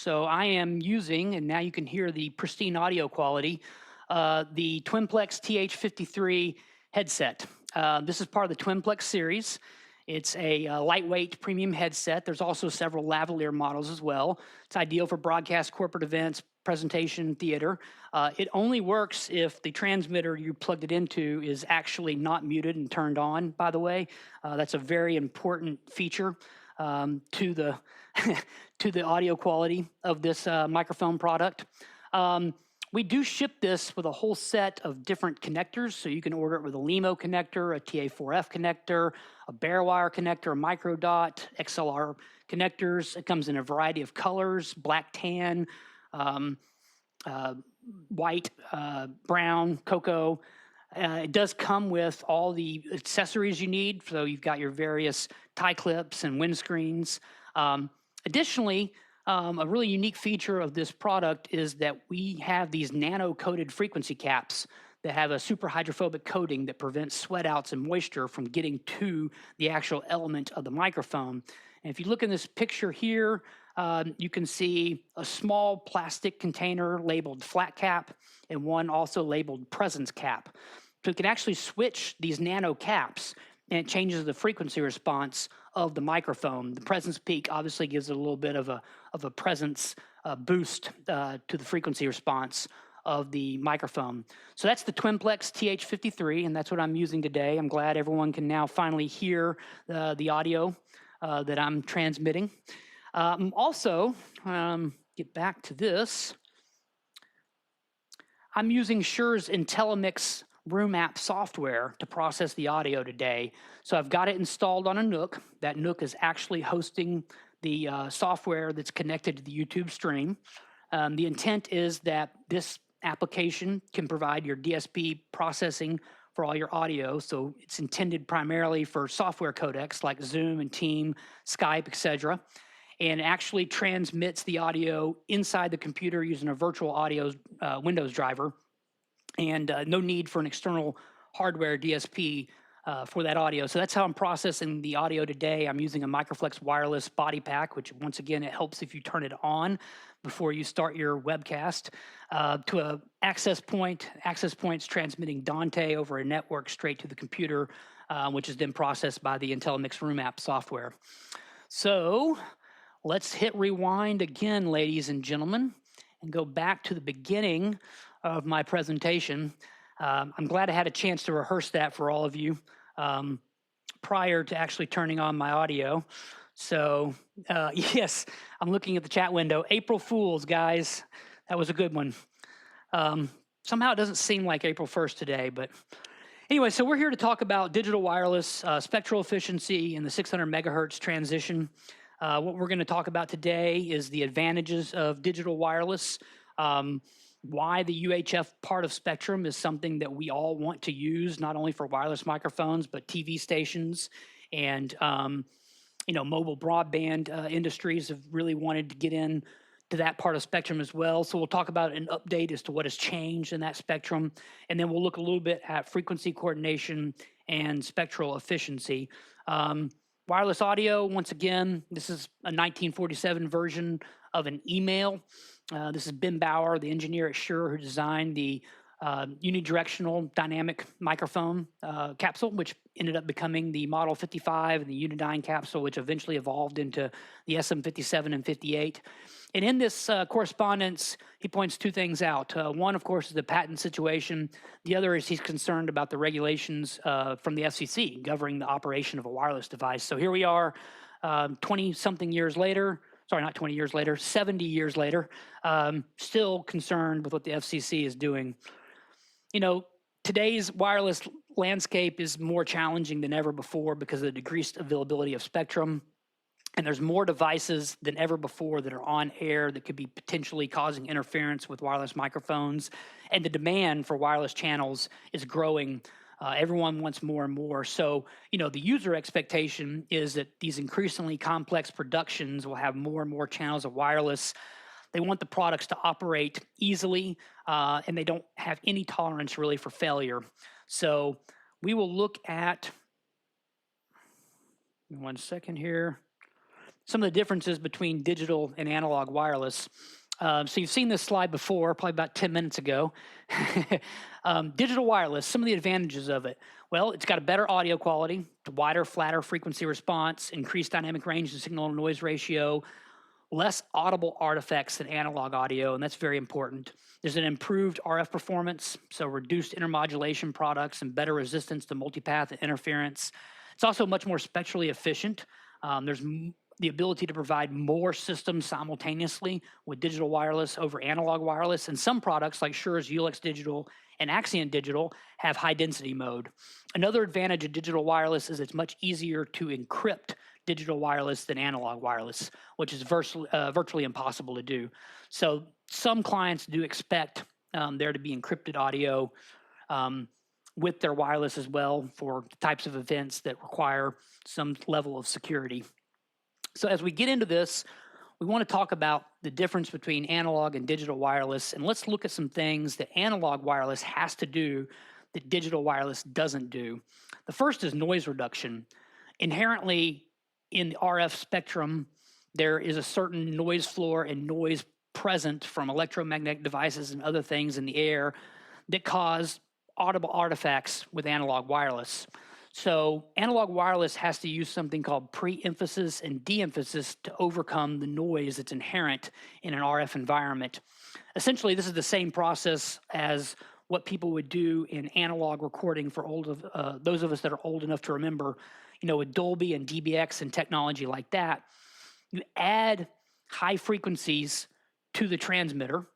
So I am using, and now you can hear the pristine audio quality, the Twimplex TH53 headset. This is part of the Twimplex series. It's a lightweight premium headset. There's also several lavalier models as well. It's ideal for broadcast, corporate events, presentation, theater. It only works if the transmitter you plugged it into is actually not muted and turned on, by the way. That's a very important feature to the to the audio quality of this microphone product. We do ship this with a whole set of different connectors, so you can order it with a LEMO connector, a TA4F connector, a bare wire connector, a micro dot, XLR connectors. It comes in a variety of colors: black, tan, white, brown, cocoa. It does come with all the accessories you need, so you've got your various tie clips and windscreens. Additionally, a really unique feature of this product is that we have these nano-coated frequency caps that have a super hydrophobic coating that prevents sweat outs and moisture from getting to the actual element of the microphone. And if you look in this picture here, you can see a small plastic container labeled flat cap and one also labeled presence cap. So you can actually switch these nano caps and it changes the frequency response of the microphone. The presence peak obviously gives it a little bit of a presence boost to the frequency response of the microphone. So that's the Twimplex TH53, and that's what I'm using today. I'm glad everyone can now finally hear the audio that I'm transmitting. Also, get back to this. I'm using Shure's IntelliMix Room app software to process the audio today. So I've got it installed on a NUC. That NUC is actually hosting the software that's connected to the YouTube stream. The intent is that this application can provide your DSP processing for all your audio. So it's intended primarily for software codecs like Zoom and Team, Skype, etc., and actually transmits the audio inside the computer using a virtual audio Windows driver. And no need for an external hardware DSP for that audio. So that's how I'm processing the audio today. I'm using a Microflex wireless body pack, which once again, it helps if you turn it on before you start your webcast, to a access point. Access point's transmitting Dante over a network straight to the computer, which is then processed by the IntelliMix Room app software. So let's hit rewind again, ladies and gentlemen, and go back to the beginning of my presentation. I'm glad I had a chance to rehearse that for all of you prior to actually turning on my audio. So yes, I'm looking at the chat window. April Fools, guys. That was a good one. Somehow it doesn't seem like April 1st today, but anyway, so we're here to talk about digital wireless, spectral efficiency, and the 600 megahertz transition. What we're going to talk about today is the advantages of digital wireless, why the UHF part of spectrum is something that we all want to use, not only for wireless microphones, but TV stations and mobile broadband industries have really wanted to get in to that part of spectrum as well. So we'll talk about an update as to what has changed in that spectrum, and then we'll look a little bit at frequency coordination and spectral efficiency. Wireless audio, once again, this is a 1947 version of an email. This is Ben Bauer, the engineer at Shure, who designed the unidirectional dynamic microphone capsule, which ended up becoming the Model 55 and the Unidyne capsule, which eventually evolved into the SM57 and 58. And in this correspondence, he points two things out. One, of course, is the patent situation. The other is he's concerned about the regulations from the FCC governing the operation of a wireless device. So here we are 20-something years later. Sorry, not 20 years later, 70 years later, still concerned with what the FCC is doing. You know, today's wireless landscape is more challenging than ever before because of the decreased availability of spectrum. And there's more devices than ever before that are on air that could be potentially causing interference with wireless microphones. And the demand for wireless channels is growing. Everyone wants more and more. So, the user expectation is that these increasingly complex productions will have more and more channels of wireless. They want the products to operate easily, and they don't have any tolerance really for failure. So we will look at, one second here. some of the differences between digital and analog wireless. So you've seen this slide before, probably about 10 minutes ago. Digital wireless, some of the advantages of it. Well, it's got a better audio quality, wider, flatter frequency response, increased dynamic range and signal to noise ratio, less audible artifacts than analog audio, and that's very important. There's an improved RF performance, so reduced intermodulation products and better resistance to multipath and interference. It's also much more spectrally efficient. There's the ability to provide more systems simultaneously with digital wireless over analog wireless, and some products like Shure's UX Digital and Axient Digital have high density mode. Another advantage of digital wireless is it's much easier to encrypt digital wireless than analog wireless, which is virtually impossible to do. So some clients do expect there to be encrypted audio with their wireless as well for types of events that require some level of security. So as we get into this, we want to talk about the difference between analog and digital wireless, and let's look at some things that analog wireless has to do that digital wireless doesn't do. The first is noise reduction. Inherently, in the RF spectrum, there is a certain noise floor and noise present from electromagnetic devices and other things in the air that cause audible artifacts with analog wireless. So analog wireless has to use something called pre-emphasis and de-emphasis to overcome the noise that's inherent in an RF environment. Essentially, this is the same process as what people would do in analog recording for those of us that are old enough to remember, with Dolby and DBX and technology like that. You add high frequencies to the transmitter,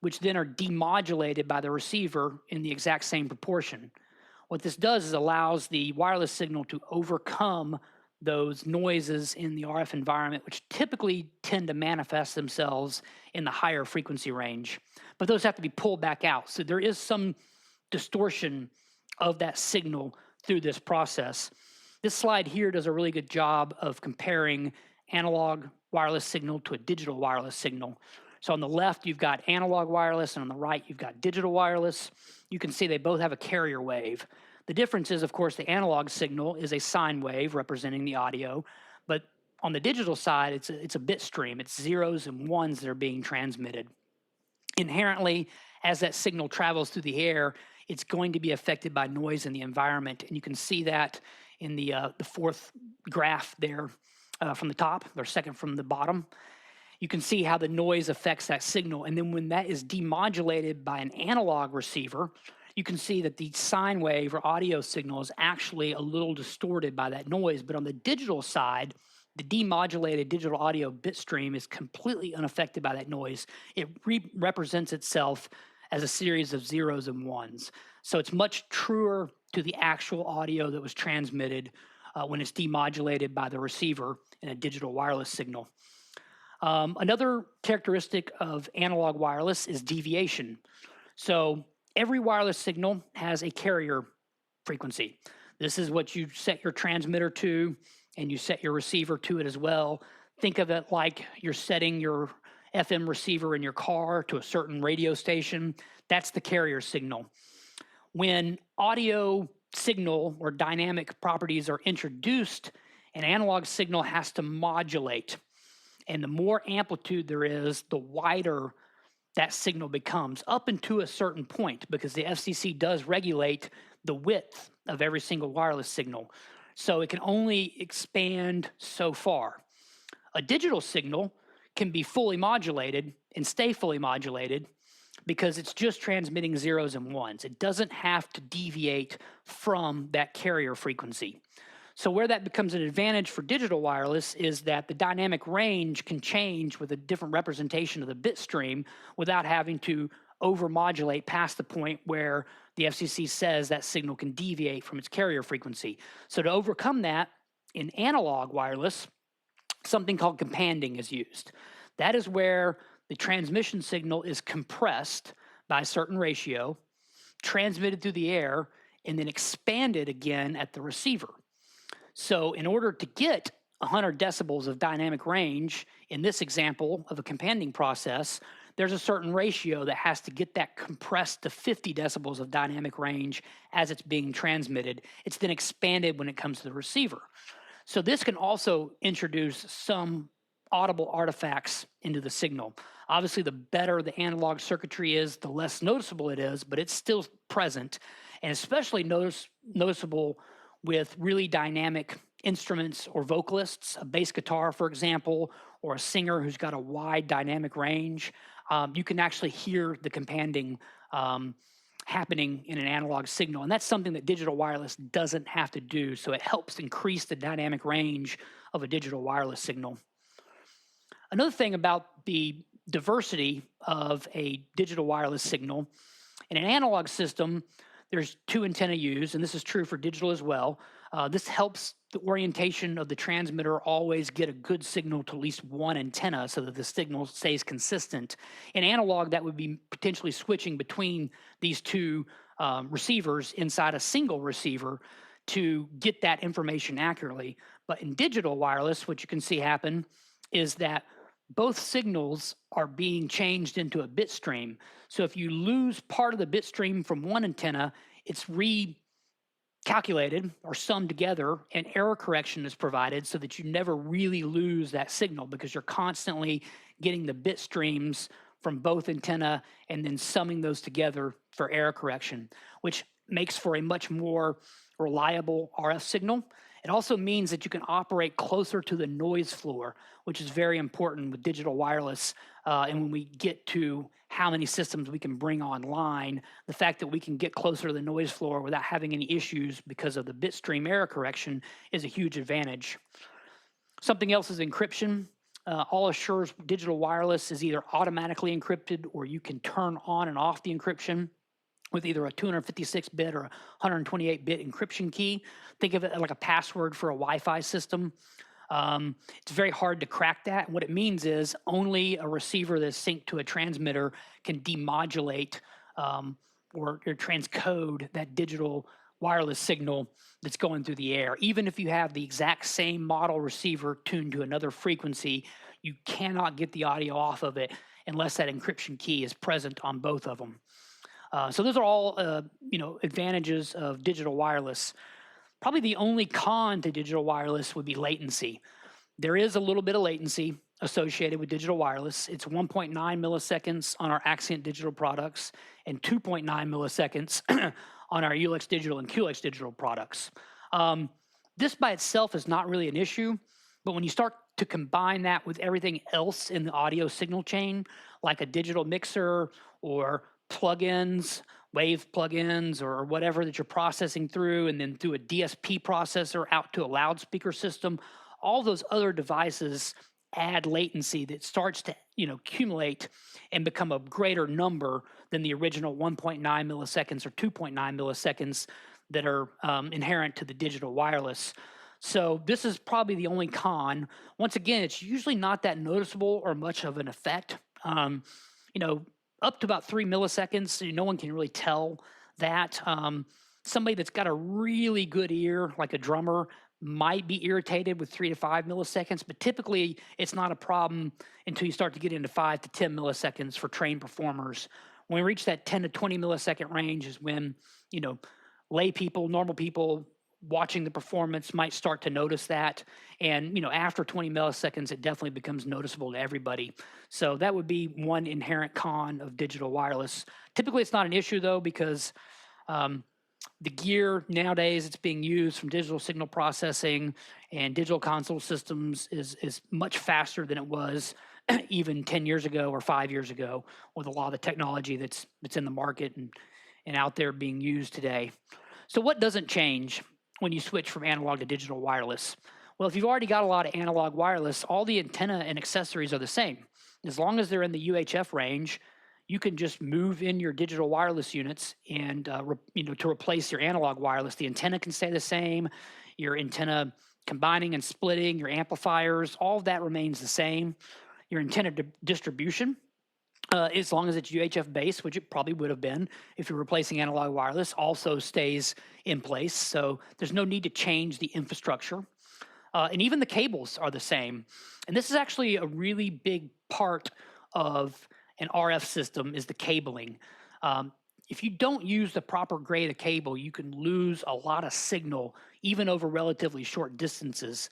which then are demodulated by the receiver in the exact same proportion. What this does is allows the wireless signal to overcome those noises in the RF environment, which typically tend to manifest themselves in the higher frequency range. But those have to be pulled back out. So there is some distortion of that signal through this process. This slide here does a really good job of comparing analog wireless signal to a digital wireless signal. So on the left, you've got analog wireless, and on the right, you've got digital wireless. You can see they both have a carrier wave. The difference is, of course, the analog signal is a sine wave representing the audio, but on the digital side, it's a bit stream. It's zeros and ones that are being transmitted. Inherently, as that signal travels through the air, it's going to be affected by noise in the environment, and you can see that in the fourth graph there from the top, or second from the bottom. You can see how the noise affects that signal. And then when that is demodulated by an analog receiver, you can see that the sine wave or audio signal is actually a little distorted by that noise. But on the digital side, the demodulated digital audio bit stream is completely unaffected by that noise. It represents itself as a series of zeros and ones. So it's much truer to the actual audio that was transmitted when it's demodulated by the receiver in a digital wireless signal. Another characteristic of analog wireless is deviation. So every wireless signal has a carrier frequency. This is what you set your transmitter to, and you set your receiver to it as well. Think of it like you're setting your FM receiver in your car to a certain radio station. That's the carrier signal. When audio signal or dynamic properties are introduced, an analog signal has to modulate. And the more amplitude there is, the wider that signal becomes, up into a certain point, because the FCC does regulate the width of every single wireless signal. So it can only expand so far. A digital signal can be fully modulated and stay fully modulated because it's just transmitting zeros and ones. It doesn't have to deviate from that carrier frequency. So where that becomes an advantage for digital wireless is that the dynamic range can change with a different representation of the bit stream without having to overmodulate past the point where the FCC says that signal can deviate from its carrier frequency. So to overcome that, in analog wireless, something called companding is used. That is where the transmission signal is compressed by a certain ratio, transmitted through the air, and then expanded again at the receiver. So in order to get 100 decibels of dynamic range, in this example of a companding process, there's a certain ratio that has to get that compressed to 50 decibels of dynamic range as it's being transmitted. It's then expanded when it comes to the receiver. So this can also introduce some audible artifacts into the signal. Obviously, the better the analog circuitry is, the less noticeable it is, but it's still present, and especially noticeable with really dynamic instruments or vocalists, a bass guitar, for example, or a singer who's got a wide dynamic range. You can actually hear the companding happening in an analog signal, and that's something that digital wireless doesn't have to do, so it helps increase the dynamic range of a digital wireless signal. Another thing about the diversity of a digital wireless signal, in an analog system, there's 2 antennae used, and this is true for digital as well. This helps the orientation of the transmitter always get a good signal to at least one antenna so that the signal stays consistent. In analog, that would be potentially switching between these 2 receivers inside a single receiver to get that information accurately. But in digital wireless, what you can see happen is that both signals are being changed into a bit stream. So if you lose part of the bit stream from one antenna, it's recalculated or summed together, and error correction is provided so that you never really lose that signal, because you're constantly getting the bit streams from both antenna and then summing those together for error correction, which makes for a much more reliable RF signal. It also means that you can operate closer to the noise floor, which is very important with digital wireless. And when we get to how many systems we can bring online, the fact that we can get closer to the noise floor without having any issues because of the bit stream error correction is a huge advantage. Something else is encryption. All of Shure's digital wireless is either automatically encrypted, or you can turn on and off the encryption with either a 256-bit or a 128-bit encryption key. Think of it like a password for a Wi-Fi system. It's very hard to crack that. And what it means is only a receiver that's synced to a transmitter can demodulate or transcode that digital wireless signal that's going through the air. Even if you have the exact same model receiver tuned to another frequency, you cannot get the audio off of it unless that encryption key is present on both of them. So those are all advantages of digital wireless. Probably the only con to digital wireless would be latency. There is a little bit of latency associated with digital wireless. It's 1.9 milliseconds on our Axient digital products and 2.9 milliseconds on our ULX digital and QLX digital products. This by itself is not really an issue, but when you start to combine that with everything else in the audio signal chain, like a digital mixer or plugins, wave plugins, or whatever that you're processing through, and then through a DSP processor out to a loudspeaker system, all those other devices add latency that starts to accumulate and become a greater number than the original 1.9 milliseconds or 2.9 milliseconds that are inherent to the digital wireless. So this is probably the only con. Once again, it's usually not that noticeable or much of an effect. Up to about 3 milliseconds, no one can really tell that. Somebody that's got a really good ear, like a drummer, might be irritated with 3 to 5 milliseconds, but typically it's not a problem until you start to get into 5 to 10 milliseconds for trained performers. When we reach that 10 to 20 millisecond range is when, lay people, normal people watching the performance might start to notice that. And, after 20 milliseconds, it definitely becomes noticeable to everybody. So that would be one inherent con of digital wireless. Typically, it's not an issue, though, because the gear nowadays it's being used from digital signal processing and digital console systems is much faster than it was even 10 years ago or 5 years ago, with a lot of the technology that's in the market and out there being used today. So what doesn't change when you switch from analog to digital wireless? Well, if you've already got a lot of analog wireless, all the antenna and accessories are the same. As long as they're in the UHF range, you can just move in your digital wireless units and to replace your analog wireless. The antenna can stay the same, your antenna combining and splitting, your amplifiers, all of that remains the same. Your antenna distribution, as long as it's UHF based, which it probably would have been if you're replacing analog wireless, also stays in place. So there's no need to change the infrastructure. And even the cables are the same. And this is actually a really big part of an RF system, is the cabling. if you don't use the proper grade of cable, you can lose a lot of signal, even over relatively short distances.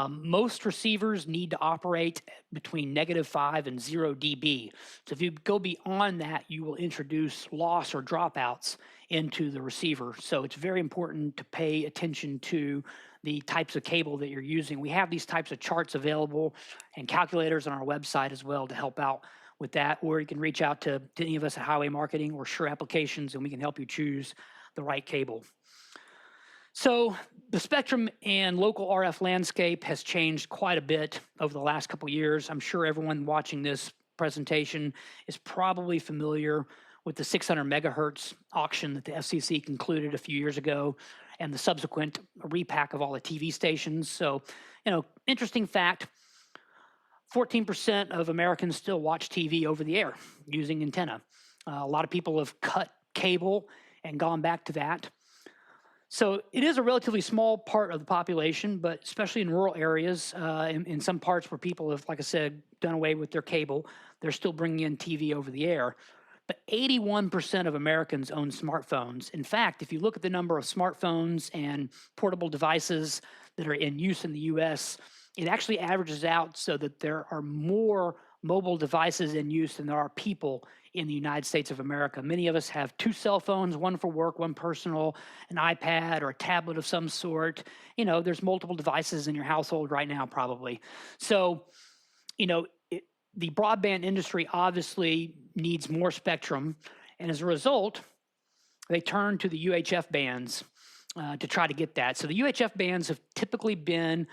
Most receivers need to operate between -5 and 0 dB. So if you go beyond that, you will introduce loss or dropouts into the receiver. So it's very important to pay attention to the types of cable that you're using. We have these types of charts available and calculators on our website as well to help out with that, or you can reach out to any of us at Highway Marketing or Shure Applications, and we can help you choose the right cable. So the spectrum and local RF landscape has changed quite a bit over the last couple of years. I'm sure everyone watching this presentation is probably familiar with the 600 megahertz auction that the FCC concluded a few years ago and the subsequent repack of all the TV stations. So, interesting fact, 14% of Americans still watch TV over the air using antenna. A lot of people have cut cable and gone back to that. So it is a relatively small part of the population, but especially in rural areas, in some parts where people have, like I said, done away with their cable, they're still bringing in TV over the air. But 81% of Americans own smartphones. In fact, if you look at the number of smartphones and portable devices that are in use in the US, it actually averages out so that there are more mobile devices in use than there are people in the United States of America. Many of us have 2 cell phones, one for work, one personal, an iPad or a tablet of some sort. There's multiple devices in your household right now probably. So, the broadband industry obviously needs more spectrum, and as a result, they turn to the UHF bands to try to get that. So the UHF bands have typically been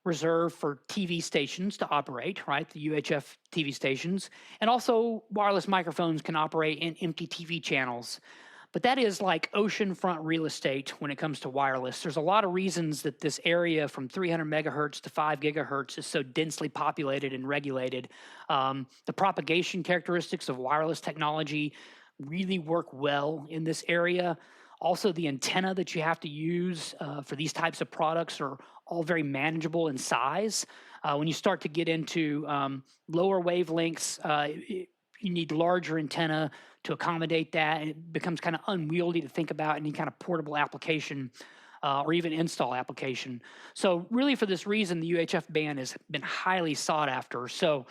reserved for TV stations to operate, right? The UHF TV stations. And also wireless microphones can operate in empty TV channels. But that is like oceanfront real estate when it comes to wireless. There's a lot of reasons that this area from 300 megahertz to 5 gigahertz is so densely populated and regulated. The propagation characteristics of wireless technology really work well in this area. Also, the antenna that you have to use for these types of products are all very manageable in size. When you start to get into lower wavelengths, you need larger antenna to accommodate that, and it becomes kind of unwieldy to think about any kind of portable application or even install application. So really for this reason, the UHF band has been highly sought after. So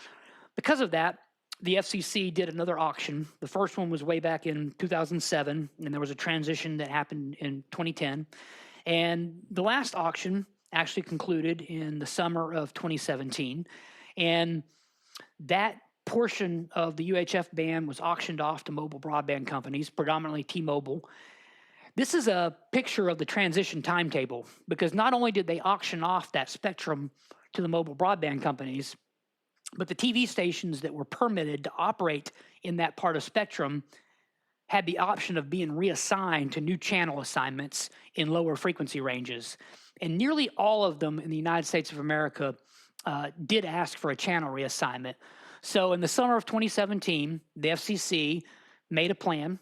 because of that, the FCC did another auction. The first one was way back in 2007, and there was a transition that happened in 2010. And the last auction actually concluded in the summer of 2017. And that portion of the UHF band was auctioned off to mobile broadband companies, predominantly T-Mobile. This is a picture of the transition timetable, because not only did they auction off that spectrum to the mobile broadband companies, but the TV stations that were permitted to operate in that part of spectrum had the option of being reassigned to new channel assignments in lower frequency ranges. And nearly all of them in the United States of America did ask for a channel reassignment. So in the summer of 2017, the FCC made a plan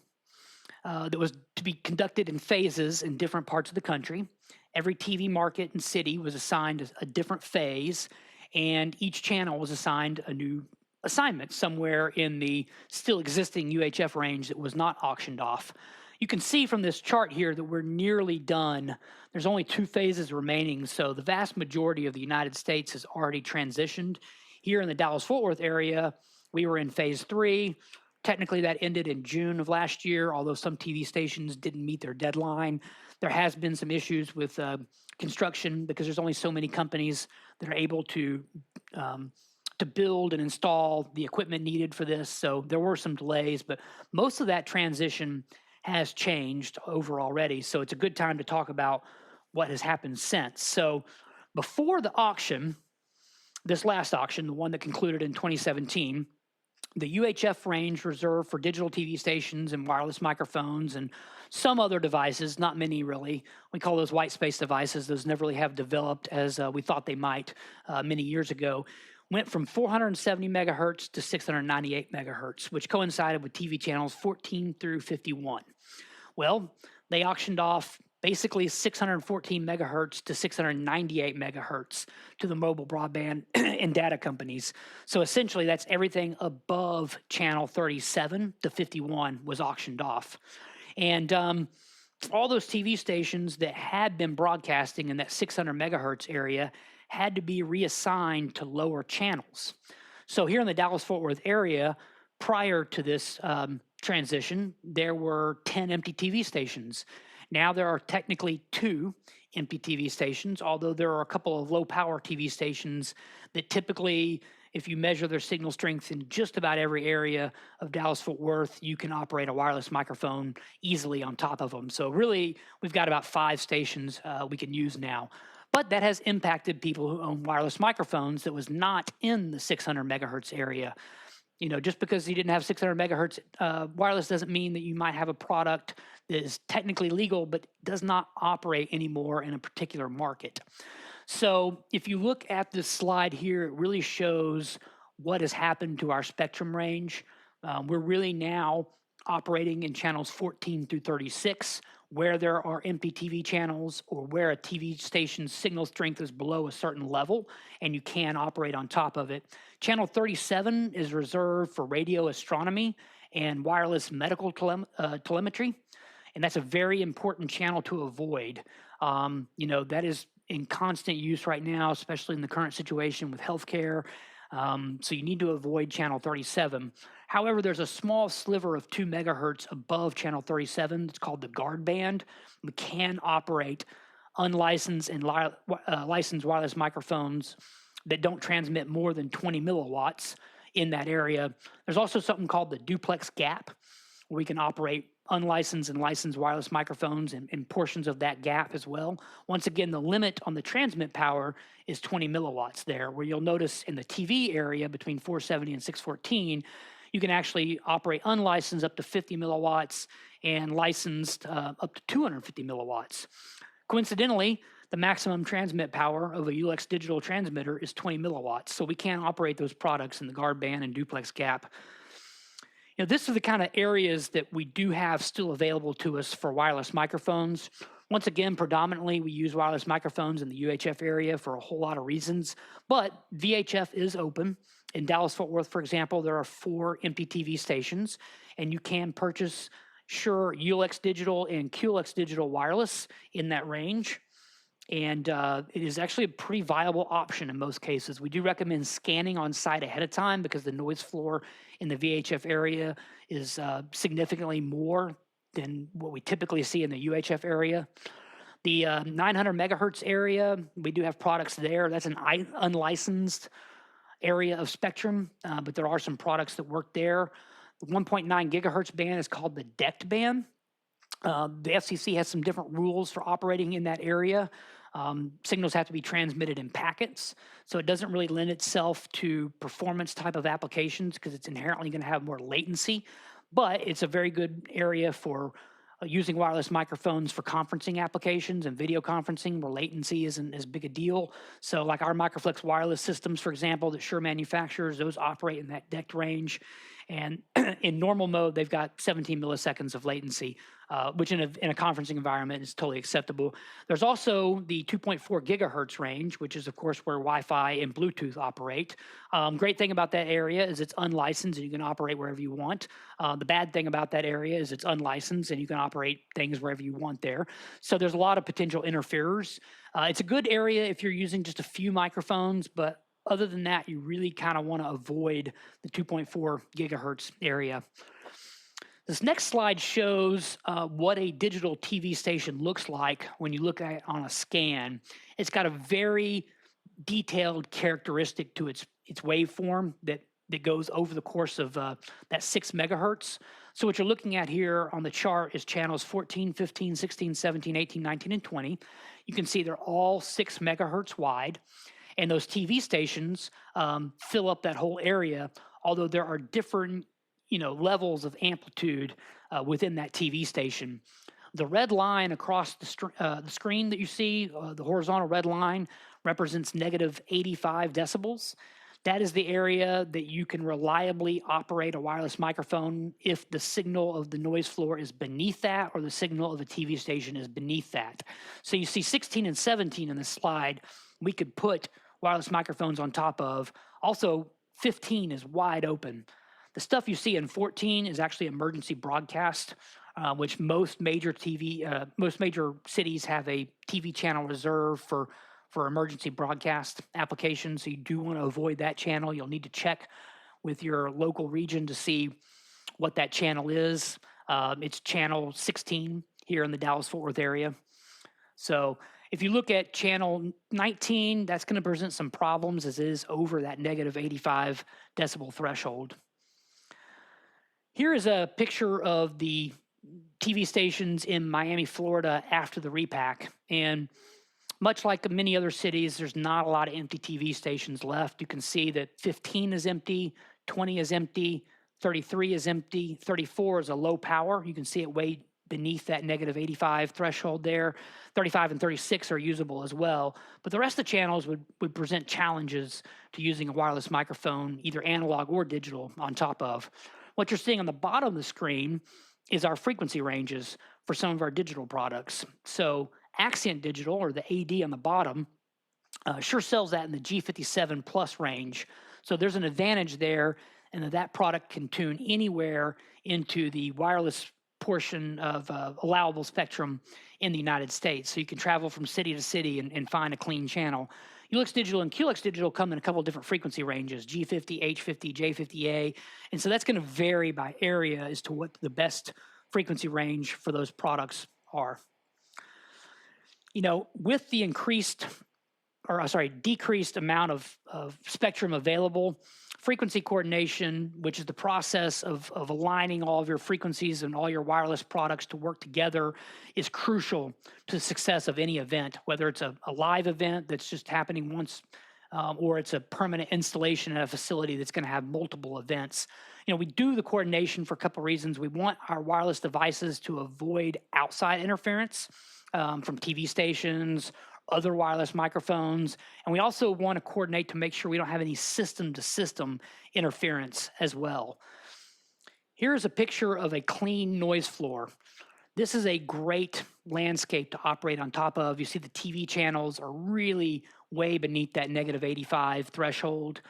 that was to be conducted in phases in different parts of the country. Every TV market and city was assigned a different phase, and each channel was assigned a new assignment somewhere in the still existing UHF range that was not auctioned off. You can see from this chart here that we're nearly done. There's only 2 phases remaining, so the vast majority of the United States has already transitioned. Here in the Dallas-Fort Worth area, we were in phase 3. Technically, that ended in June of last year, although some TV stations didn't meet their deadline. There has been some issues with construction because there's only so many companies that are able to build and install the equipment needed for this. So there were some delays, but most of that transition has changed over already. So it's a good time to talk about what has happened since. So before the auction, this last auction, the one that concluded in 2017, the UHF range reserved for digital TV stations and wireless microphones and some other devices, not many really. We call those white space devices. Those never really have developed as we thought they might many years ago. Went from 470 megahertz to 698 megahertz, which coincided with TV channels 14 through 51. Well, they auctioned off basically 614 megahertz to 698 megahertz to the mobile broadband and data companies. So essentially, that's everything above channel 37 to 51 was auctioned off. And all those TV stations that had been broadcasting in that 600 megahertz area had to be reassigned to lower channels. So here in the Dallas-Fort Worth area, prior to this transition, there were 10 empty TV stations. Now there are technically 2 empty TV stations, although there are a couple of low-power TV stations that typically, if you measure their signal strength in just about every area of Dallas-Fort Worth, you can operate a wireless microphone easily on top of them. So really, we've got about 5 stations we can use now. But that has impacted people who own wireless microphones that was not in the 600 megahertz area. You know, just because you didn't have 600 megahertz wireless doesn't mean that you might have a product that is technically legal but does not operate anymore in a particular market. So if you look at this slide here, it really shows what has happened to our spectrum range. We're really now operating in channels 14 through 36, where there are MPTV channels or where a TV station's signal strength is below a certain level and you can operate on top of it. Channel 37 is reserved for radio astronomy and wireless medical telemetry, and that's a very important channel to avoid. You know, that is in constant use right now, especially in the current situation with healthcare. So you need to avoid channel 37. However, there's a small sliver of 2 megahertz above channel 37. It's called the guard band. We can operate unlicensed and licensed wireless microphones that don't transmit more than 20 milliwatts in that area. There's also something called the duplex gap, where we can operate unlicensed and licensed wireless microphones in portions of that gap as well. Once again, the limit on the transmit power is 20 milliwatts there, where you'll notice in the TV area between 470 and 614, you can actually operate unlicensed up to 50 milliwatts and licensed up to 250 milliwatts. Coincidentally, the maximum transmit power of a UHF Digital transmitter is 20 milliwatts, so we can operate those products in the guard band and duplex gap. You know, this are the kind of areas that we do have still available to us for wireless microphones. Once again, predominantly we use wireless microphones in the UHF area for a whole lot of reasons, but VHF is open. In Dallas-Fort Worth, for example, there are 4 MPTV stations, and you can purchase Shure UHF Digital and QLX Digital wireless in that range. And it is actually a pretty viable option in most cases. We do recommend scanning on site ahead of time because the noise floor in the VHF area is significantly more than what we typically see in the UHF area. The 900 megahertz area, we do have products there. That's an unlicensed area of spectrum, but there are some products that work there. The 1.9 gigahertz band is called the DECT band. The FCC has some different rules for operating in that area. Signals have to be transmitted in packets, so it doesn't really lend itself to performance type of applications because it's inherently going to have more latency, but it's a very good area for using wireless microphones for conferencing applications and video conferencing where latency isn't as big a deal. So like our Microflex wireless systems, for example, that Shure manufactures, those operate in that DECT range. And in normal mode, they've got 17 milliseconds of latency, which in a conferencing environment is totally acceptable. There's also the 2.4 gigahertz range, which is, of course, where Wi-Fi and Bluetooth operate. Great thing about that area is it's unlicensed and you can operate wherever you want. The bad thing about that area is it's unlicensed and you can operate things wherever you want there. So there's a lot of potential interferers. It's a good area if you're using just a few microphones, but other than that, you really kind of want to avoid the 2.4 gigahertz area. This next slide shows what a digital TV station looks like when you look at it on a scan. It's got a very detailed characteristic to its waveform that goes over the course of that 6 megahertz. So what you're looking at here on the chart is channels 14, 15, 16, 17, 18, 19, and 20. You can see they're all 6 megahertz wide. And those TV stations fill up that whole area, although there are different, levels of amplitude within that TV station. The red line across the screen that you see, the horizontal red line, represents negative 85 decibels. That is the area that you can reliably operate a wireless microphone if the signal of the noise floor is beneath that or the signal of the TV station is beneath that. So you see 16 and 17 in the slide, we could put wireless microphones on top of. Also, 15 is wide open. The stuff you see in 14 is actually emergency broadcast, which most major cities have a TV channel reserved for emergency broadcast applications. So you do want to avoid that channel. You'll need to check with your local region to see what that channel is. It's channel 16 here in the Dallas-Fort Worth area. So if you look at channel 19, that's going to present some problems as it is over that negative 85 decibel threshold. Here is a picture of the TV stations in Miami, Florida after the repack. And much like many other cities, there's not a lot of empty TV stations left. You can see that 15 is empty, 20 is empty, 33 is empty, 34 is a low power. You can see it way beneath that negative 85 threshold there. 35 and 36 are usable as well. But the rest of the channels would present challenges to using a wireless microphone, either analog or digital, on top of. What you're seeing on the bottom of the screen is our frequency ranges for some of our digital products. So Accent Digital, or the AD on the bottom, Shure sells that in the G57 plus range. So there's an advantage there, and that product can tune anywhere into the wireless portion of allowable spectrum in the United States. So you can travel from city to city and find a clean channel. ULX Digital and QLX Digital come in a couple of different frequency ranges, G50, H50, J50A. And so that's going to vary by area as to what the best frequency range for those products are. You know, with the decreased amount of spectrum available, frequency coordination, which is the process of aligning all of your frequencies and all your wireless products to work together, is crucial to the success of any event, whether it's a live event that's just happening once, or it's a permanent installation at a facility that's going to have multiple events. You know, we do the coordination for a couple of reasons. We want our wireless devices to avoid outside interference from TV stations, other wireless microphones, and we also want to coordinate to make sure we don't have any system-to-system interference as well. Here's a picture of a clean noise floor. This is a great landscape to operate on top of. You see the TV channels are really way beneath that negative 85 threshold.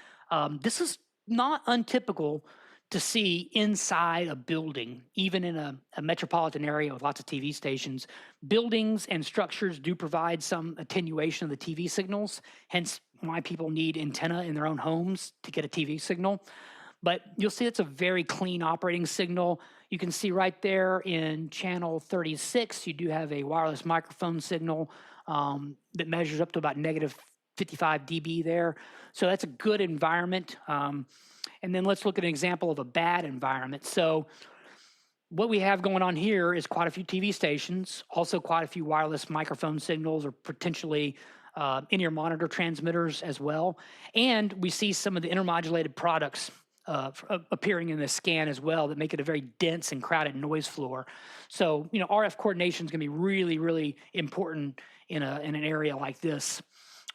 This is not untypical to see inside a building, even in a metropolitan area with lots of TV stations. Buildings and structures do provide some attenuation of the TV signals, hence why people need antenna in their own homes to get a TV signal. But you'll see it's a very clean operating signal. You can see right there in channel 36, you do have a wireless microphone signal that measures up to about negative 55 dB there. So that's a good environment. And then let's look at an example of a bad environment. So what we have going on here is quite a few TV stations, also quite a few wireless microphone signals or potentially in-ear monitor transmitters as well. And we see some of the intermodulated products appearing in the scan as well that make it a very dense and crowded noise floor. So, you know, RF coordination is going to be really, really important in an area like this.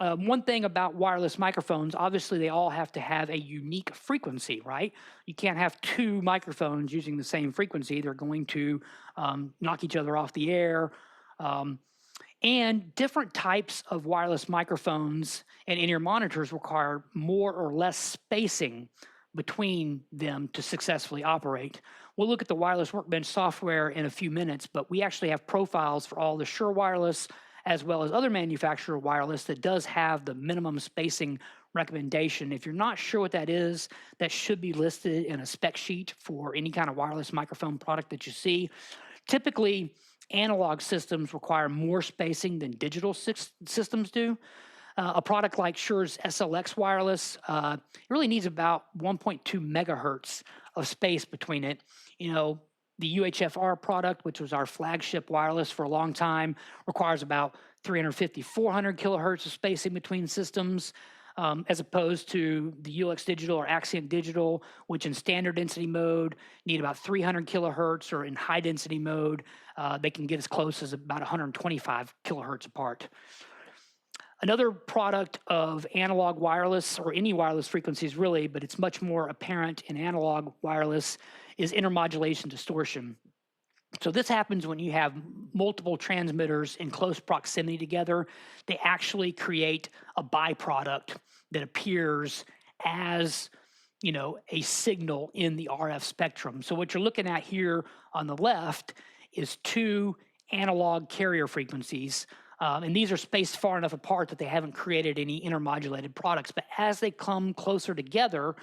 One thing about wireless microphones, obviously they all have to have a unique frequency, right? You can't have two microphones using the same frequency. They're going to knock each other off the air. And different types of wireless microphones and in-ear monitors require more or less spacing between them to successfully operate. We'll look at the wireless Workbench software in a few minutes, but we actually have profiles for all the Shure wireless as well as other manufacturer wireless that does have the minimum spacing recommendation. If you're not sure what that is, that should be listed in a spec sheet for any kind of wireless microphone product that you see. Typically, analog systems require more spacing than digital systems do. A product like Shure's SLX wireless, it really needs about 1.2 megahertz of space between it. You know, the UHF product, which was our flagship wireless for a long time, requires about 350, 400 kilohertz of spacing between systems, as opposed to the ULX Digital or Accent Digital, which in standard density mode need about 300 kilohertz, or in high density mode, they can get as close as about 125 kilohertz apart. Another product of analog wireless, or any wireless frequencies really, but it's much more apparent in analog wireless, is intermodulation distortion. So this happens when you have multiple transmitters in close proximity together. They actually create a byproduct that appears as, you know, a signal in the RF spectrum. So what you're looking at here on the left is two analog carrier frequencies. And these are spaced far enough apart that they haven't created any intermodulated products. But as they come closer together,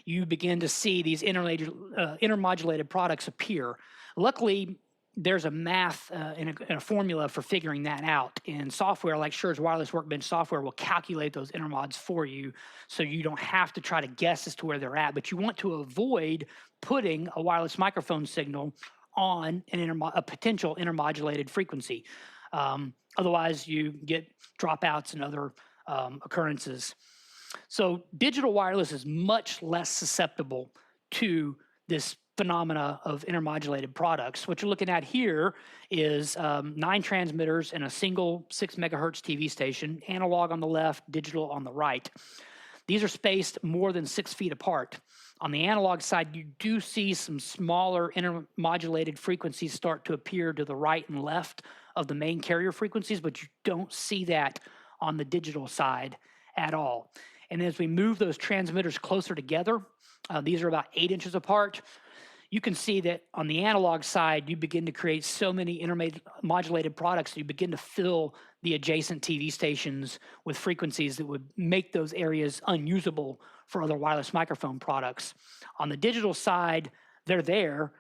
you begin to see these intermodulated products appear. Luckily, there's a math and a formula for figuring that out. And software like Shure's Wireless Workbench software will calculate those intermods for you, so you don't have to try to guess as to where they're at. But you want to avoid putting a wireless microphone signal on a potential intermodulated frequency. Otherwise, you get dropouts and other occurrences. So digital wireless is much less susceptible to this phenomena of intermodulated products. What you're looking at here is 9 transmitters and a single 6 megahertz TV station, analog on the left, digital on the right. These are spaced more than 6 feet apart. On the analog side, you do see some smaller intermodulated frequencies start to appear to the right and left of the main carrier frequencies, but you don't see that on the digital side at all. And as we move those transmitters closer together, these are about 8 inches apart, you can see that on the analog side, you begin to create so many intermodulated products that you begin to fill the adjacent TV stations with frequencies that would make those areas unusable for other wireless microphone products. On the digital side, they're there,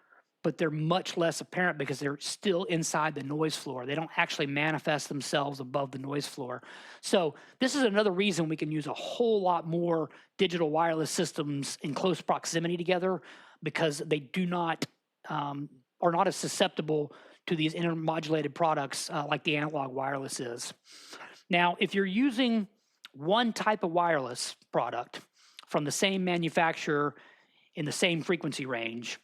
but they're much less apparent because they're still inside the noise floor. They don't actually manifest themselves above the noise floor. So this is another reason we can use a whole lot more digital wireless systems in close proximity together, because they do not, are not as susceptible to these intermodulated products like the analog wireless is. Now, if you're using one type of wireless product from the same manufacturer in the same frequency range,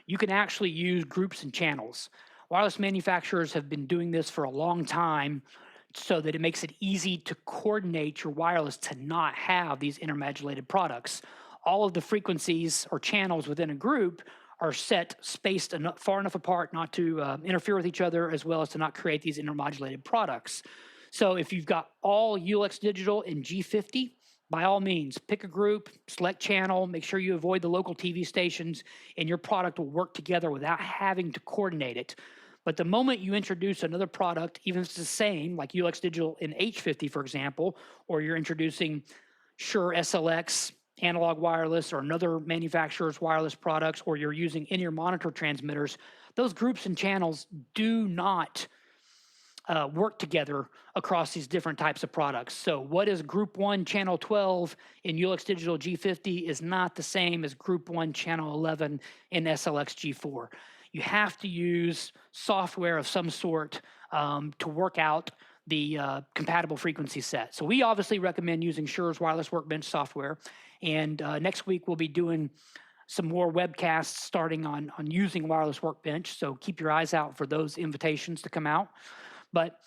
you can actually use groups and channels. Wireless manufacturers have been doing this for a long time so that it makes it easy to coordinate your wireless to not have these intermodulated products. All of the frequencies or channels within a group are spaced far enough apart not to interfere with each other, as well as to not create these intermodulated products. So if you've got all UX Digital in G50, by all means, pick a group, select channel, make sure you avoid the local TV stations, and your product will work together without having to coordinate it. But the moment you introduce another product, even if it's the same, like UX Digital in H50, for example, or you're introducing Shure SLX analog wireless or another manufacturer's wireless products, or you're using in-ear monitor transmitters, those groups and channels do not work together across these different types of products. So what is Group 1 Channel 12 in UX Digital G50 is not the same as Group 1 Channel 11 in SLX G4. You have to use software of some sort to work out the compatible frequency set. So we obviously recommend using Shure's Wireless Workbench software. And next week we'll be doing some more webcasts starting on using Wireless Workbench. So keep your eyes out for those invitations to come out. But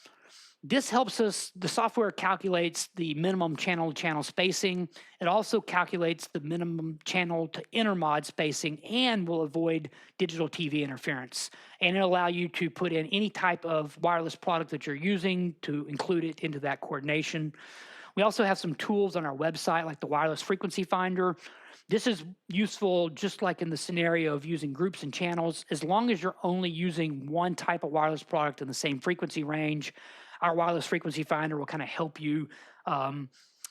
this helps us, the software calculates the minimum channel-to-channel spacing. It also calculates the minimum channel to intermod spacing and will avoid digital TV interference. And it'll allow you to put in any type of wireless product that you're using to include it into that coordination. We also have some tools on our website like the Wireless Frequency Finder. This is useful just like in the scenario of using groups and channels. As long as you're only using one type of wireless product in the same frequency range, our Wireless Frequency Finder will kind of help you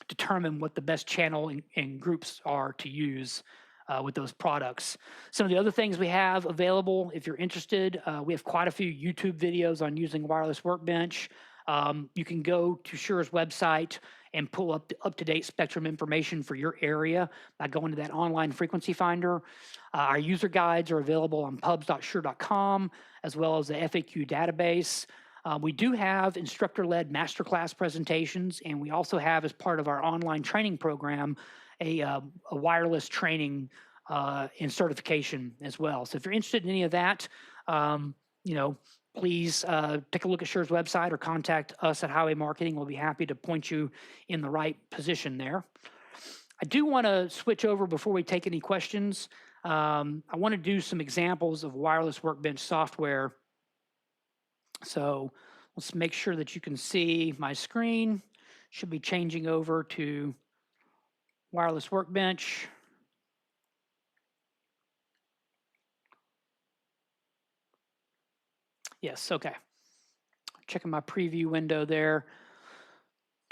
determine what the best channel and groups are to use with those products. Some of the other things we have available, if you're interested, we have quite a few YouTube videos on using Wireless Workbench. You can go to Shure's website and pull up the up-to-date spectrum information for your area by going to that online frequency finder. Our user guides are available on pubs.shure.com, as well as the FAQ database. We do have instructor-led masterclass presentations, and we also have, as part of our online training program, a wireless training and certification as well. So if you're interested in any of that, you know, please take a look at Shure's website or contact us at Highway Marketing. We'll be happy to point you in the right position there. I do want to switch over before we take any questions. I want to do some examples of wireless Workbench software. So let's make sure that you can see my screen. Should be changing over to wireless Workbench. Yes, okay. Checking my preview window there.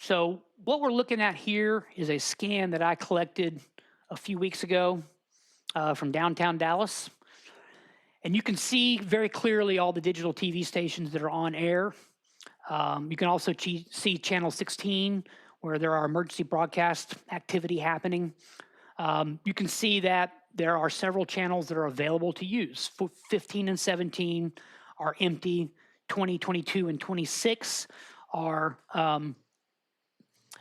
So what we're looking at here is a scan that I collected a few weeks ago from downtown Dallas. And you can see very clearly all the digital TV stations that are on air. You can also see channel 16, where there are emergency broadcast activity happening. You can see that there are several channels that are available to use. 15 and 17 are empty. 20, 22, and 26 are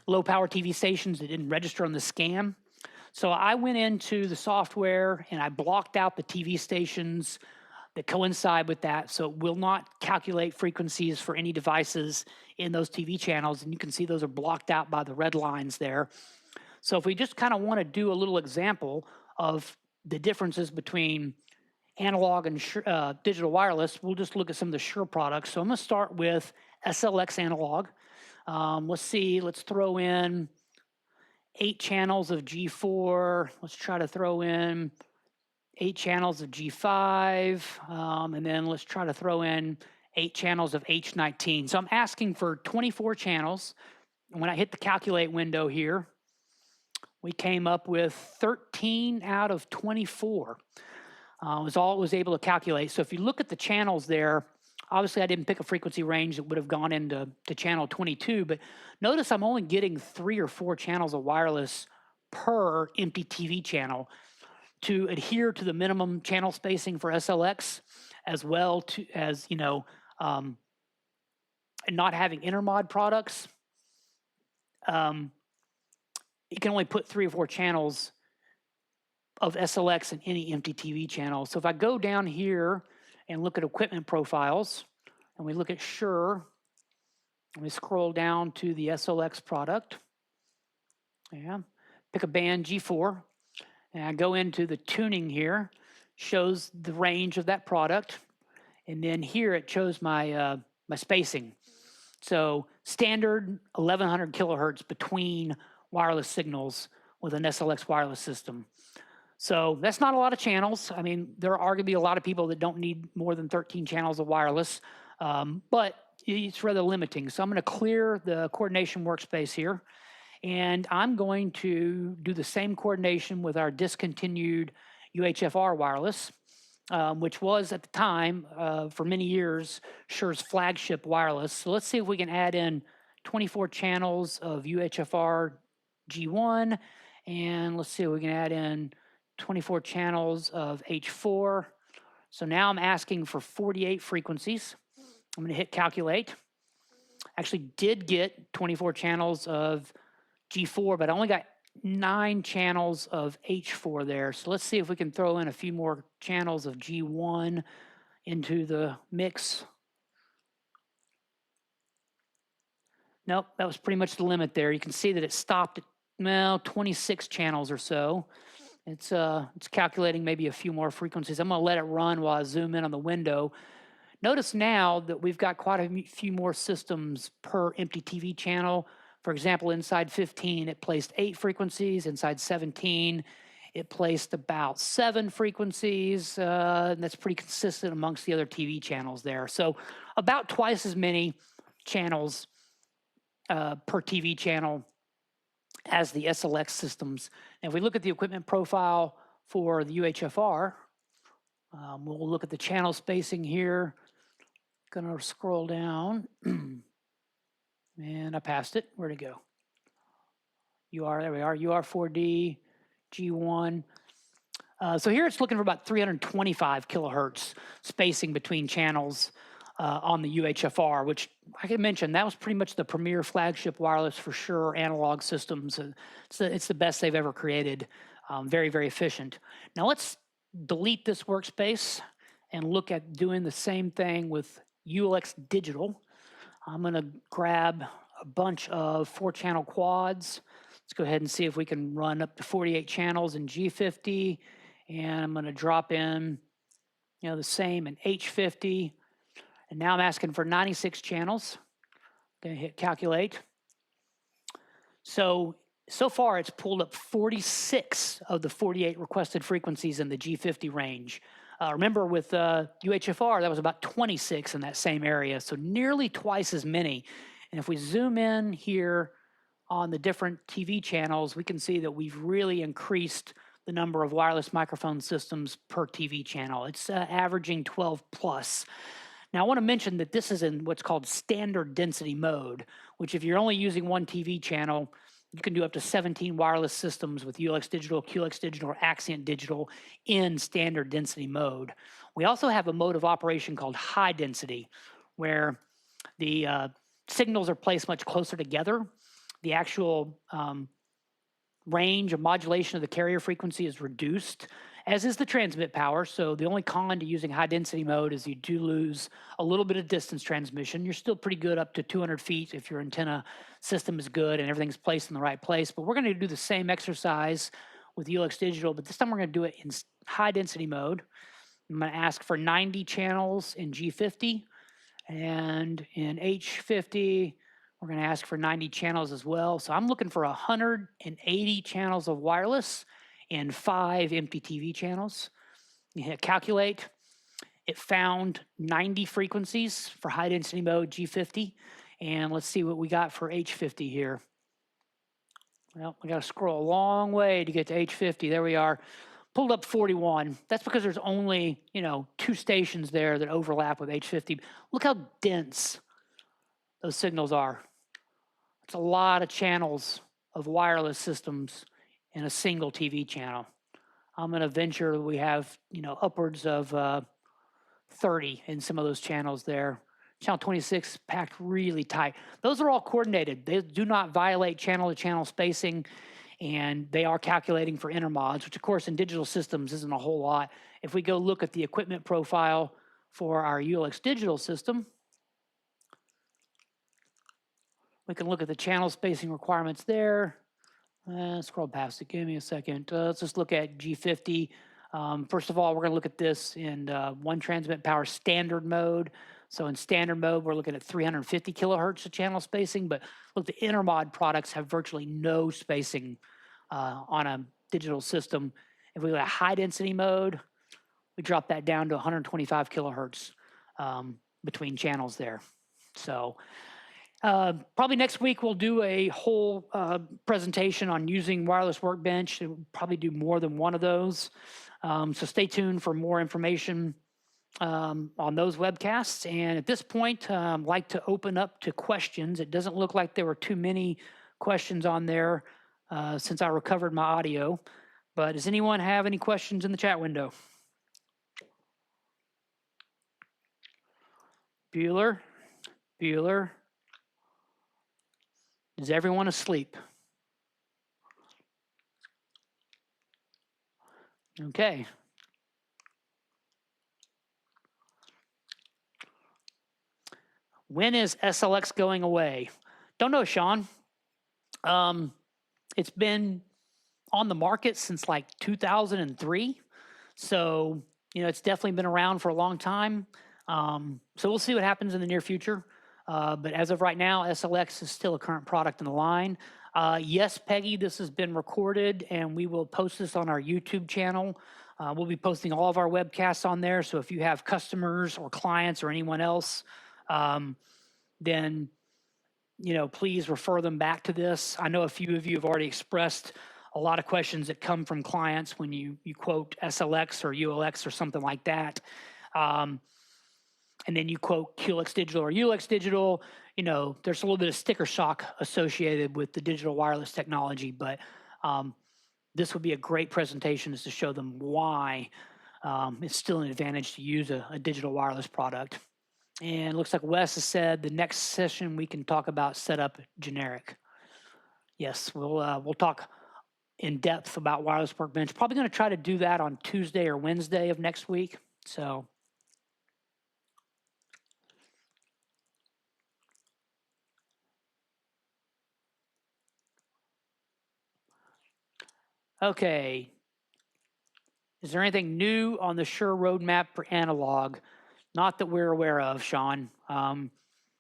low power TV stations that didn't register on the scan. So I went into the software and I blocked out the TV stations that coincide with that, so it will not calculate frequencies for any devices in those TV channels, and you can see those are blocked out by the red lines there. So if we just kind of want to do a little example of the differences between analog and digital wireless, we'll just look at some of the Shure products. So I'm going to start with SLX analog. Let's see, let's throw in 8 channels of G4. Let's try to throw in 8 channels of G5, and then let's try to throw in 8 channels of H19. So I'm asking for 24 channels. And when I hit the calculate window here, we came up with 13 out of 24. Was all it was able to calculate. So if you look at the channels there, obviously I didn't pick a frequency range that would have gone into channel 22, but notice I'm only getting 3 or 4 channels of wireless per empty TV channel to adhere to the minimum channel spacing for SLX, as well as and not having intermod products. You can only put 3 or 4 channels of SLX in any empty TV channel. So if I go down here and look at equipment profiles, and we look at Shure, and we scroll down to the SLX product, pick a band G4, and I go into the tuning here, shows the range of that product, and then here it shows my my spacing. So standard 1100 kilohertz between wireless signals with an SLX wireless system. So that's not a lot of channels. I mean, there are arguably a lot of people that don't need more than 13 channels of wireless, but it's rather limiting. So I'm going to clear the coordination workspace here, and I'm going to do the same coordination with our discontinued UHF wireless, which was at the time, for many years, Shure's flagship wireless. So let's see if we can add in 24 channels of UHF G1, and let's see if we can add in 24 channels of H4. So now I'm asking for 48 frequencies. I'm going to hit calculate. Actually did get 24 channels of G4, but I only got 9 channels of H4 there. So let's see if we can throw in a few more channels of G1 into the mix. Nope, that was pretty much the limit there. You can see that it stopped at, well, 26 channels or so. It's calculating maybe a few more frequencies. I'm going to let it run while I zoom in on the window. Notice now that we've got quite a few more systems per empty TV channel. For example, inside 15, it placed 8 frequencies. Inside 17, it placed about 7 frequencies. And that's pretty consistent amongst the other TV channels there. So about twice as many channels per TV channel as the SLX systems. And if we look at the equipment profile for the UHF, we'll look at the channel spacing here. Gonna scroll down, and I passed it. Where'd it go? There we are, UR4D, G1. So here it's looking for about 325 kilohertz spacing between channels on the UHF, which I can mention, that was pretty much the premier flagship wireless for Shure analog systems. It's the best they've ever created. Very, very efficient. Now let's delete this workspace and look at doing the same thing with ULX Digital. I'm going to grab a bunch of 4-channel quads. Let's go ahead and see if we can run up to 48 channels in G50. And I'm going to drop in, the same in H50. And now I'm asking for 96 channels. I'm going to hit calculate. So far it's pulled up 46 of the 48 requested frequencies in the G50 range. Remember with UHFR, that was about 26 in that same area, so nearly twice as many. And if we zoom in here on the different TV channels, we can see that we've really increased the number of wireless microphone systems per TV channel. It's averaging 12 plus. Now, I want to mention that this is in what's called standard density mode, which if you're only using one TV channel, you can do up to 17 wireless systems with ULX Digital, QLX Digital, or Accent Digital in standard density mode. We also have a mode of operation called high density, where the signals are placed much closer together. The actual range of modulation of the carrier frequency is reduced, as is the transmit power. So the only con to using high density mode is you do lose a little bit of distance transmission. You're still pretty good up to 200 feet if your antenna system is good and everything's placed in the right place. But we're going to do the same exercise with ULX Digital, but this time we're going to do it in high density mode. I'm going to ask for 90 channels in G50, and in H50, we're going to ask for 90 channels as well. So I'm looking for 180 channels of wireless and 5 empty TV channels. You hit calculate. It found 90 frequencies for high density mode G50. And let's see what we got for H50 here. Well, we got to scroll a long way to get to H50. There we are. Pulled up 41. That's because there's only, 2 stations there that overlap with H50. Look how dense those signals are. It's a lot of channels of wireless systems in a single TV channel. I'm going to venture we have, upwards of 30 in some of those channels there. Channel 26 packed really tight. Those are all coordinated. They do not violate channel-to-channel spacing, and they are calculating for intermods, which of course in digital systems isn't a whole lot. If we go look at the equipment profile for our ULX Digital system, we can look at the channel spacing requirements there. Scroll past it, give me a second. Let's just look at G50. First of all, we're going to look at this in one transmit power standard mode. So in standard mode, we're looking at 350 kilohertz of channel spacing, but look, the intermod products have virtually no spacing on a digital system. If we go to high density mode, we drop that down to 125 kilohertz between channels there. So probably next week we'll do a whole presentation on using wireless Workbench. We'll probably do more than one of those. So stay tuned for more information on those webcasts. And at this point, I'd like to open up to questions. It doesn't look like there were too many questions on there since I recovered my audio. But does anyone have any questions in the chat window? Bueller? Bueller? Is everyone asleep? Okay. When is SLX going away? Don't know, Sean. It's been on the market since like 2003. So, it's definitely been around for a long time. So we'll see what happens in the near future. But as of right now, SLX is still a current product in the line. Yes, Peggy, this has been recorded, and we will post this on our YouTube channel. We'll be posting all of our webcasts on there. So if you have customers or clients or anyone else, then, please refer them back to this. I know a few of you have already expressed a lot of questions that come from clients when you quote SLX or ULX or something like that. And then you quote QLX Digital or ULX Digital, there's a little bit of sticker shock associated with the digital wireless technology, but this would be a great presentation is to show them why it's still an advantage to use a digital wireless product. And it looks like Wes has said the next session we can talk about setup generic. Yes, we'll talk in depth about wireless Workbench. Probably going to try to do that on Tuesday or Wednesday of next week. So. Okay. Is there anything new on the Shure roadmap for analog? Not that we're aware of, Sean.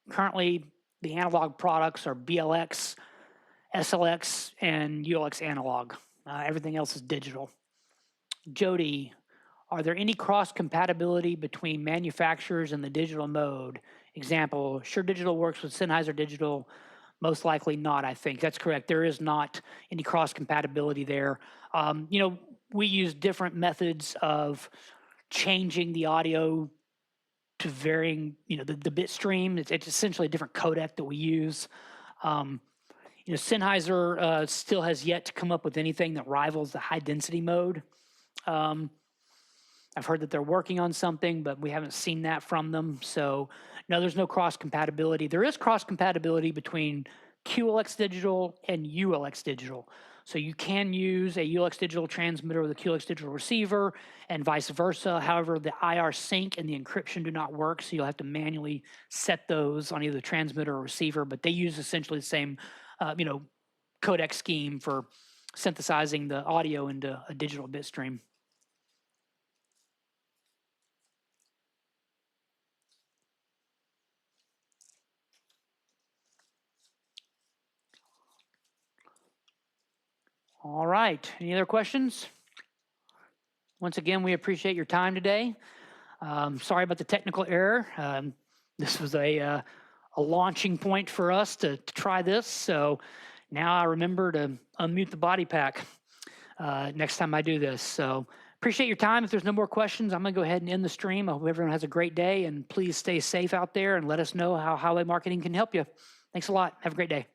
Currently, the analog products are BLX, SLX, and ULX analog. Everything else is digital. Jody, are there any cross compatibility between manufacturers and the digital mode? Example, Shure Digital works with Sennheiser Digital. Most likely not, I think. That's correct. There is not any cross compatibility there. We use different methods of changing the audio to varying, the bit stream. It's essentially a different codec that we use. Sennheiser still has yet to come up with anything that rivals the high density mode. I've heard that they're working on something, but we haven't seen that from them. So no, there's no cross compatibility. There is cross compatibility between QLX digital and ULX digital. So you can use a ULX digital transmitter with a QLX digital receiver and vice versa. However, the IR sync and the encryption do not work, so you'll have to manually set those on either the transmitter or receiver, but they use essentially the same codec scheme for synthesizing the audio into a digital bit stream. All right, any other questions? Once again, we appreciate your time today. Sorry about the technical error. This was a launching point for us to try this, so now I remember to unmute the body pack next time I do this. So appreciate your time. If there's no more questions, I'm gonna go ahead and end the stream. I hope everyone has a great day, and please stay safe out there and let us know how highway marketing can help you. Thanks a lot. Have a great day.